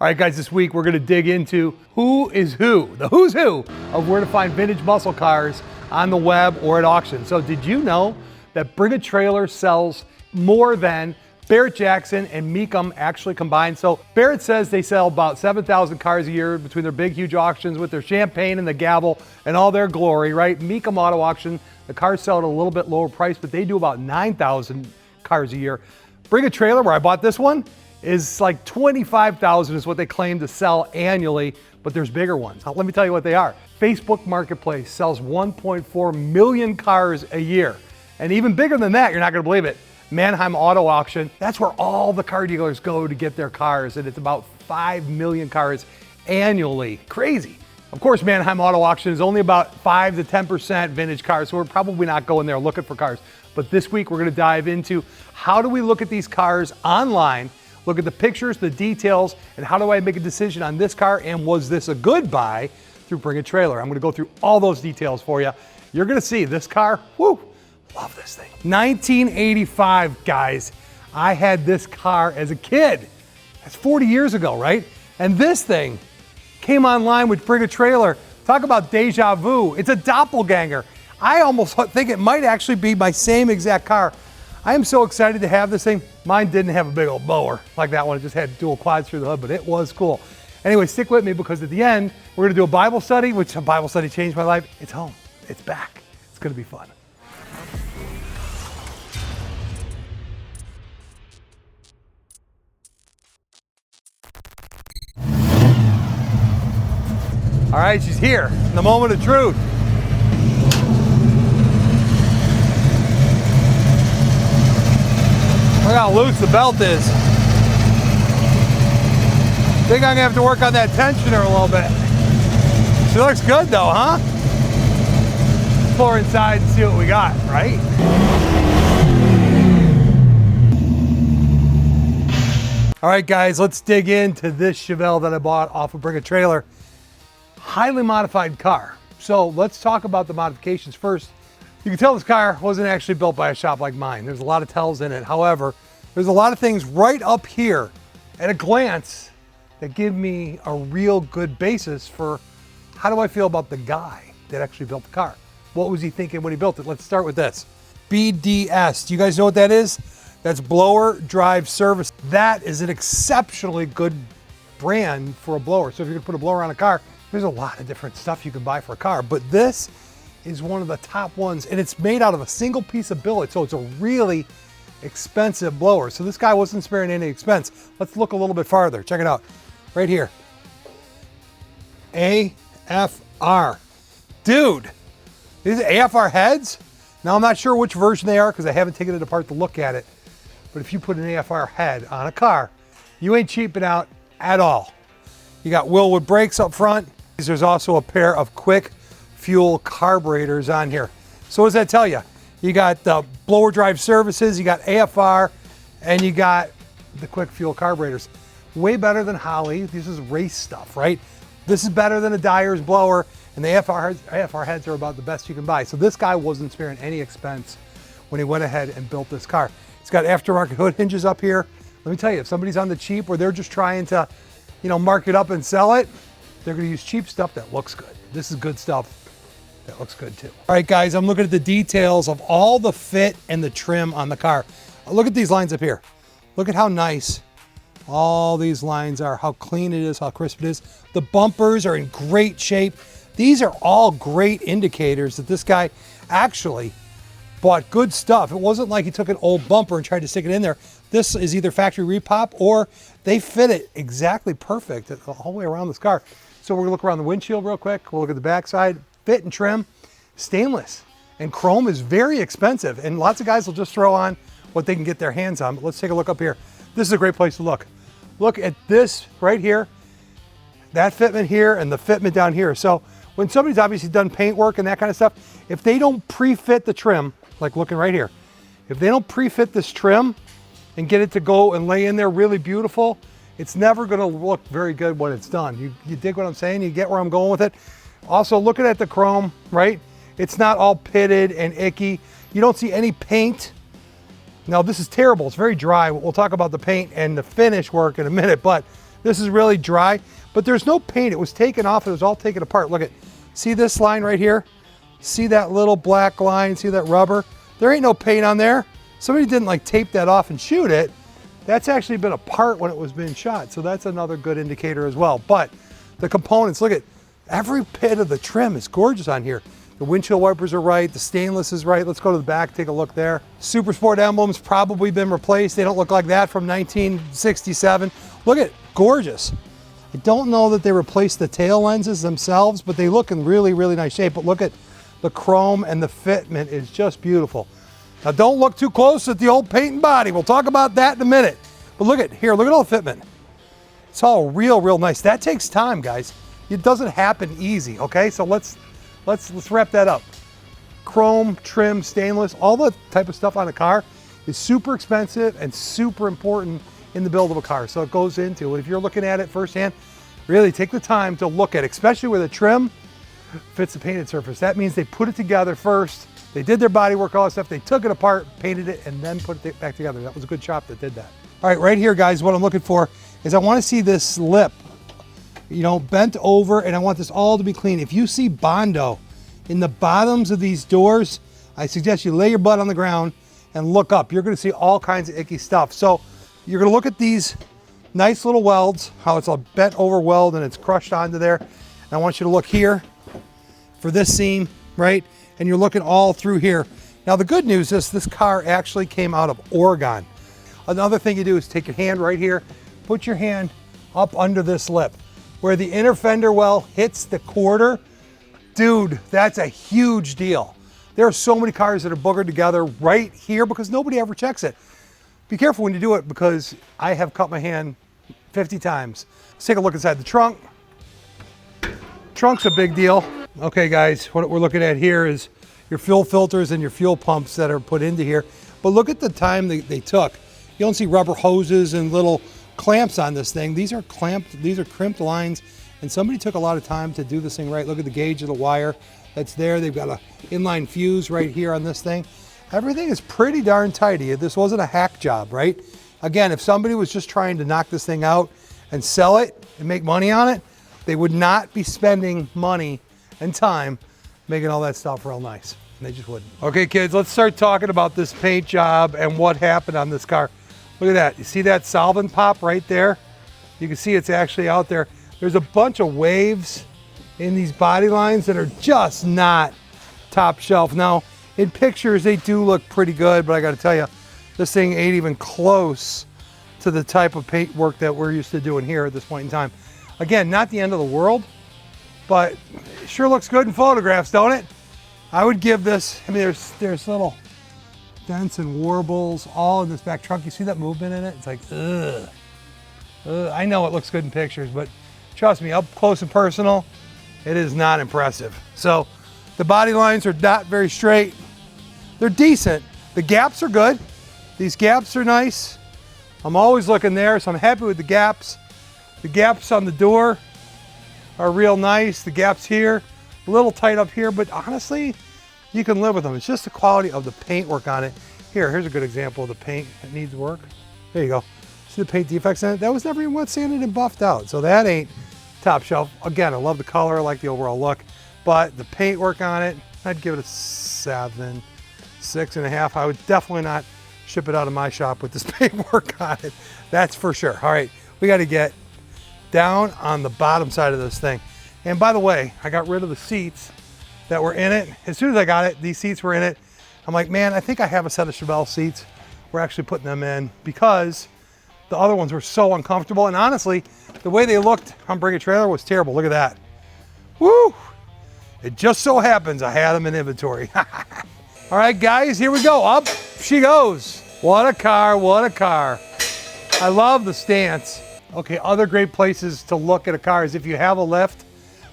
All right, guys, this week we're going to dig into who is who, the who's who of where to find vintage muscle cars on the web or at auction. So did you know that Bring a Trailer sells more than Barrett Jackson and Mecum actually combined? So Barrett says they sell about 7,000 cars a year between their big, huge auctions with their champagne and the gavel and all their glory, right? Mecum Auto Auction, the cars sell at a little bit lower price, but they do about 9,000 cars a year. Bring a Trailer, where I bought this one, is like 25,000 is what they claim to sell annually, but there's bigger ones. Now, let me tell you what they are. Facebook Marketplace sells 1.4 million cars a year. And even bigger than that, you're not gonna believe it, Manheim Auto Auction, that's where all the car dealers go to get their cars, and it's about 5 million cars annually. Crazy. Of course, Manheim Auto Auction is only about 5 to 10% vintage cars, so we're probably not going there looking for cars. But this week, we're gonna dive into how do we look at these cars online, look at the pictures, the details, and how do I make a decision on this car, and was this a good buy through Bring a Trailer? I'm gonna go through all those details for you. You're gonna see this car, whoo, love this thing. 1985, guys. I had this car as a kid. That's 40 years ago, right? And this thing came online with Bring a Trailer. Talk about deja vu. It's a doppelganger. I almost think it might actually be my same exact car. I am so excited to have this thing. Mine didn't have a big old blower like that one. It just had dual quads through the hood, but it was cool. Anyway, stick with me because at the end, we're gonna do a Bible study, which a Bible study changed my life. It's home, it's back. It's gonna be fun. All right, she's here, in the moment of truth. Look how loose the belt is. Think I'm gonna have to work on that tensioner a little bit. She looks good though, huh? Let's pull her inside and see what we got, right? All right, guys, let's dig into this Chevelle that I bought off of Bring a Trailer. Highly modified car. So let's talk about the modifications first. You can tell this car wasn't actually built by a shop like mine. There's a lot of tells in it. However, there's a lot of things right up here at a glance that give me a real good basis for how do I feel about the guy that actually built the car. What was he thinking when he built it? Let's start with this. BDS, do you guys know what that is? That's blower drive service. That is an exceptionally good brand for a blower. So if you're gonna put a blower on a car, there's a lot of different stuff you can buy for a car, but this is one of the top ones, and it's made out of a single piece of billet, so it's a really expensive blower. So this guy wasn't sparing any expense. Let's look a little bit farther. Check it out, right here. AFR. Dude, these are AFR heads? Now I'm not sure which version they are because I haven't taken it apart to look at it, but if you put an AFR head on a car, you ain't cheaping out at all. You got Wilwood brakes up front. There's also a pair of quick fuel carburetors on here. So what does that tell you? You got the blower drive services, you got AFR, and you got the quick fuel carburetors. Way better than Holley. This is race stuff, right? This is better than a Dyer's blower, and the AFR heads are about the best you can buy. So this guy wasn't sparing any expense when he went ahead and built this car. It's got aftermarket hood hinges up here. Let me tell you, if somebody's on the cheap or they're just trying to, mark it up and sell it, they're gonna use cheap stuff that looks good. This is good stuff that looks good too. All right, guys, I'm looking at the details of all the fit and the trim on the car. Look at these lines up here. Look at how nice all these lines are, how clean it is, how crisp it is. The bumpers are in great shape. These are all great indicators that this guy actually bought good stuff. It wasn't like he took an old bumper and tried to stick it in there. This is either factory repop or they fit it exactly perfect the whole way around this car. So we're gonna look around the windshield real quick. We'll look at the backside. Fit and trim, stainless. And chrome is very expensive. And lots of guys will just throw on what they can get their hands on. But let's take a look up here. This is a great place to look. Look at this right here, that fitment here and the fitment down here. So when somebody's obviously done paint work and that kind of stuff, if they don't pre-fit the trim, like looking right here, if they don't pre-fit this trim and get it to go and lay in there really beautiful, it's never gonna look very good when it's done. You dig what I'm saying? You get where I'm going with it? Also, looking at the chrome, right? It's not all pitted and icky. You don't see any paint. Now, this is terrible. It's very dry. We'll talk about the paint and the finish work in a minute, but This is really dry, but there's no paint. It was taken off. It was all taken apart. Look at, see this line right here? See that little black line? See that rubber? There ain't no paint on there. Somebody didn't like tape that off and shoot it. That's actually been apart when it was being shot. So that's another good indicator as well. But the components, look at every bit of the trim is gorgeous on here. The windshield wipers are right. The stainless is right. Let's go to the back, take a look there. Super Sport emblems probably been replaced. They don't look like that from 1967. Look at, gorgeous. I don't know that they replaced the tail lenses themselves, but they look in really, really nice shape. But look at the chrome and the fitment is just beautiful. Now don't look too close at the old paint and body. We'll talk about that in a minute. But look at here, look at all the fitment. It's all real, real nice. That takes time, guys. It doesn't happen easy, okay? So let's wrap that up. Chrome, trim, stainless, all the type of stuff on a car is super expensive and super important in the build of a car. So it goes into, if you're looking at it firsthand, really take the time to look at it, especially where the trim fits the painted surface. That means they put it together first. They did their bodywork, all that stuff. They took it apart, painted it, and then put it back together. That was a good shop that did that. All right, right here, guys, what I'm looking for is I want to see this lip, you know, bent over, and I want this all to be clean. If you see Bondo in the bottoms of these doors, I suggest you lay your butt on the ground and look up. You're going to see all kinds of icky stuff. So you're going to look at these nice little welds, how it's a bent over weld and it's crushed onto there. And I want you to look here for this seam, right? And you're looking all through here. Now the good news is this car actually came out of Oregon. Another thing you do is take your hand right here, put your hand up under this lip. Where the inner fender well hits the quarter, dude, that's a huge deal. There are so many cars that are boogered together right here because nobody ever checks it. Be careful when you do it because I have cut my hand 50 times. Let's take a look inside the trunk. Trunk's a big deal. Okay guys, what we're looking at here is your fuel filters and your fuel pumps that are put into here. But look at the time they took. You don't see rubber hoses and little clamps on this thing. These are clamped, these are crimped lines, and somebody took a lot of time to do this thing right. Look at the gauge of the wire that's there. They've got a inline fuse right here on this thing. Everything is pretty darn tidy. This wasn't a hack job, right? Again, if somebody was just trying to knock this thing out and sell it and make money on it, they would not be spending money and time making all that stuff real nice. And they just wouldn't. Okay, kids, let's start talking about this paint job and what happened on this car. Look at that. You see that solvent pop right there? You can see it's actually out there. There's a bunch of waves in these body lines that are just not top shelf. Now, in pictures, they do look pretty good, but I got to tell you, this thing ain't even close to the type of paint work that we're used to doing here at this point in time. Again, not the end of the world, but it sure looks good in photographs, don't it? I would give this, I mean, there's little dents and warbles all in this back trunk. You see that movement in it? It's like, ugh. I know it looks good in pictures, but trust me, up close and personal, it is not impressive. So the body lines are not very straight. They're decent. The gaps are good. These gaps are nice. I'm always looking there, so I'm happy with the gaps. The gaps on the door are real nice. The gaps here, a little tight up here, but honestly, you can live with them. It's just the quality of the paint work on it. Here's a good example of the paint that needs work. There you go. See the paint defects in it? That was never even wet sanded and buffed out. So that ain't top shelf. Again, I love the color, I like the overall look, but the paint work on it, I'd give it a 7, 6.5. I would definitely not ship it out of my shop with this paint work on it. That's for sure. All right, we got to get down on the bottom side of this thing. And by the way, I got rid of the seats that were in it. As soon as I got it, these seats were in it. I'm like, man, I think I have a set of Chevelle seats. We're actually putting them in because the other ones were so uncomfortable. And honestly, the way they looked on Bring a Trailer was terrible. Look at that. Woo! It just so happens I had them in inventory. All right, guys, here we go. Up she goes. What a car, what a car. I love the stance. Okay, other great places to look at a car is if you have a lift,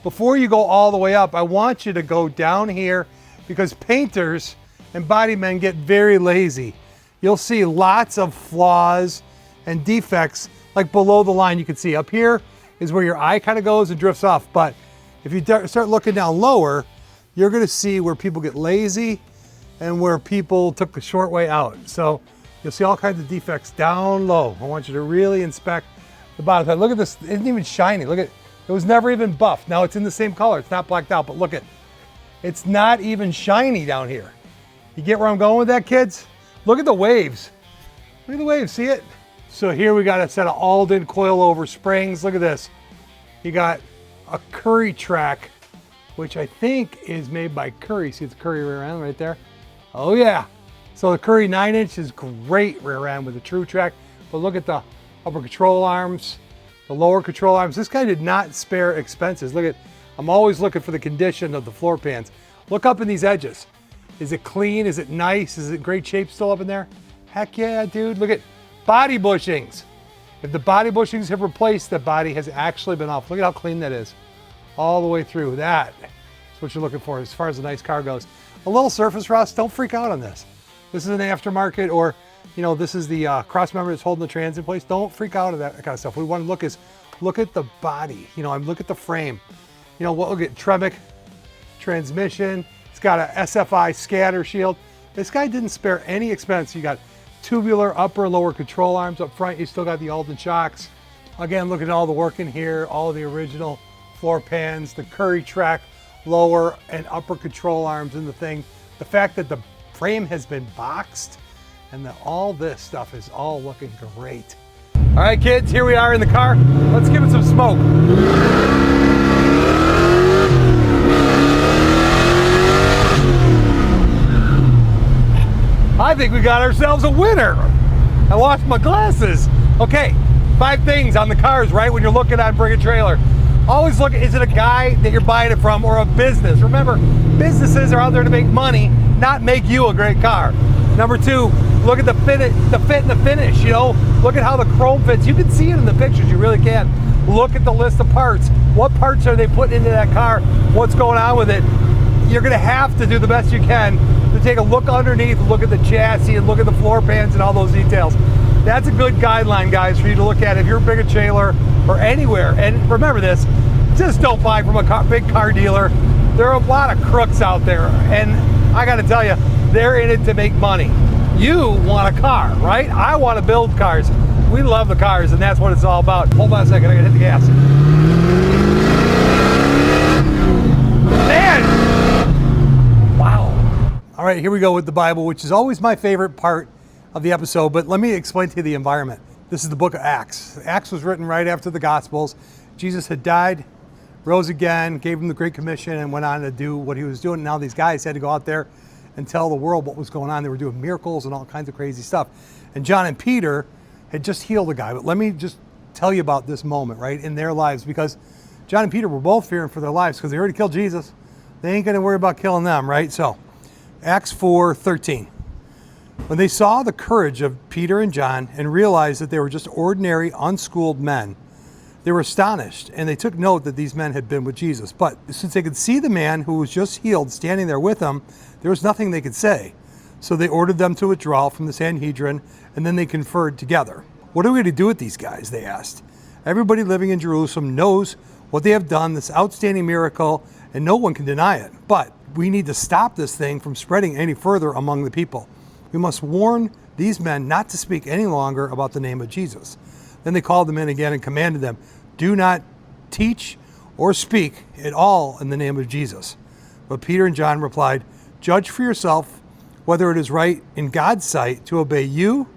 before you go all the way up, I want you to go down here because painters and body men get very lazy. You'll see lots of flaws and defects like below the line. You can see up here is where your eye kind of goes and drifts off. But if you start looking down lower, you're gonna see where people get lazy and where people took the short way out. So you'll see all kinds of defects down low. I want you to really inspect the bottom side. Look at this, it isn't even shiny. Look at, it was never even buffed. Now it's in the same color, it's not blacked out, but look at, it's not even shiny down here. You get where I'm going with that, kids? Look at the waves. Look at the waves, see it? So here we got a set of Alden coilover springs. Look at this. You got a Curry track, which I think is made by Curry. See the Curry rear end right there? Oh yeah. So the Curry 9-inch is great rear end with the true track, but look at the upper control arms, the lower control arms. This guy did not spare expenses. Look at, I'm always looking for the condition of the floor pans. Look up in these edges. Is it clean? Is it nice? Is it in great shape still up in there? Heck yeah, dude. Look at body bushings. If the body bushings have replaced, the body has actually been off. Look at how clean that is. All the way through. That is what you're looking for as far as a nice car goes. A little surface rust, don't freak out on this. This is an aftermarket, or this is the cross member that's holding the trans in place. Don't freak out at that kind of stuff. What we want to look is, look at the body. Look at the frame. Look at Tremec transmission. It's got a SFI scatter shield. This guy didn't spare any expense. You got tubular upper and lower control arms up front. You still got the Alden shocks. Again, look at all the work in here, all the original floor pans, the Curry track, lower and upper control arms in the thing. The fact that the frame has been boxed and that all this stuff is all looking great. All right, kids, here we are in the car. Let's give it some smoke. I think we got ourselves a winner. I washed my glasses. Okay, 5 things on the cars, right? When you're looking at bring a trailer. Always look, is it a guy that you're buying it from or a business? Remember, businesses are out there to make money, not make you a great car. Number 2, look at the fit and the finish, Look at how the chrome fits. You can see it in the pictures, you really can. Look at the list of parts. What parts are they putting into that car? What's going on with it? You're gonna have to do the best you can to take a look underneath, look at the chassis, and look at the floor pans and all those details. That's a good guideline, guys, for you to look at if you're a big trailer or anywhere. And remember this, just don't buy from a big car dealer. There are a lot of crooks out there, and I gotta tell you, they're in it to make money. You want a car, right? I want to build cars. We love the cars, and that's what it's all about. Hold on a second, I gotta hit the gas. Man! Wow. All right, here we go with the Bible, which is always my favorite part of the episode, but let me explain to you the environment. This is the book of Acts. Acts was written right after the Gospels. Jesus had died, rose again, gave him the Great Commission, and went on to do what he was doing. Now these guys had to go out there and tell the world what was going on. They were doing miracles and all kinds of crazy stuff. And John and Peter had just healed a guy. But let me just tell you about this moment, right, in their lives, because John and Peter were both fearing for their lives because they already killed Jesus. They ain't going to worry about killing them, right? So, Acts 4:13. When they saw the courage of Peter and John and realized that they were just ordinary, unschooled men, they were astonished, and they took note that these men had been with Jesus. But since they could see the man who was just healed standing there with them, there was nothing they could say. So they ordered them to withdraw from the Sanhedrin, and then they conferred together. What are we going to do with these guys, they asked. Everybody living in Jerusalem knows what they have done, this outstanding miracle, and no one can deny it. But we need to stop this thing from spreading any further among the people. We must warn these men not to speak any longer about the name of Jesus. Then they called them in again and commanded them, do not teach or speak at all in the name of Jesus. But Peter and John replied, judge for yourself whether it is right in God's sight to obey you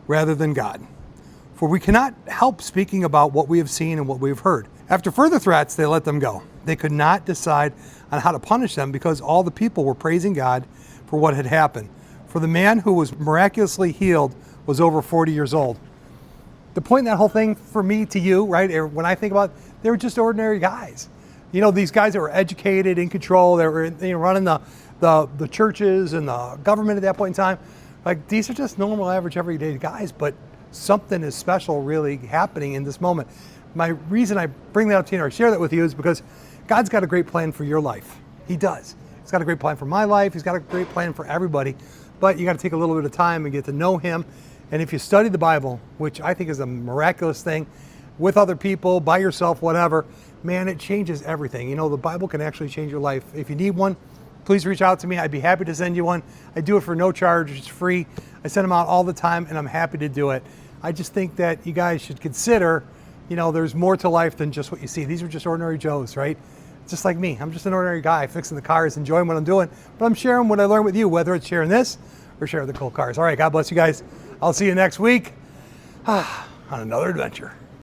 rather than God. For we cannot help speaking about what we have seen and what we have heard. After further threats, they let them go. They could not decide on how to punish them because all the people were praising God for what had happened. For the man who was miraculously healed was over 40 years old. The point in that whole thing for me to you, right, when I think about it, they were just ordinary guys. These guys that were educated, in control, they were running the churches and the government at that point in time. Like, these are just normal, average, everyday guys, but something is special really happening in this moment. My reason I bring that up to you or share that with you is because God's got a great plan for your life. He does. He's got a great plan for my life. He's got a great plan for everybody, but you got to take a little bit of time and get to know him. And if you study the Bible, which I think is a miraculous thing, with other people, by yourself, whatever, man, it changes everything. The Bible can actually change your life. If you need one, please reach out to me. I'd be happy to send you one. I do it for no charge. It's free. I send them out all the time, and I'm happy to do it. I just think that you guys should consider you know, there's more to life than just what you see. These are just ordinary Joes, right? Just like me. I'm just an ordinary guy fixing the cars, enjoying what I'm doing, but I'm sharing what I learned with you, whether it's sharing this or sharing the cool cars. All right, God bless you guys. I'll see you next week on another adventure.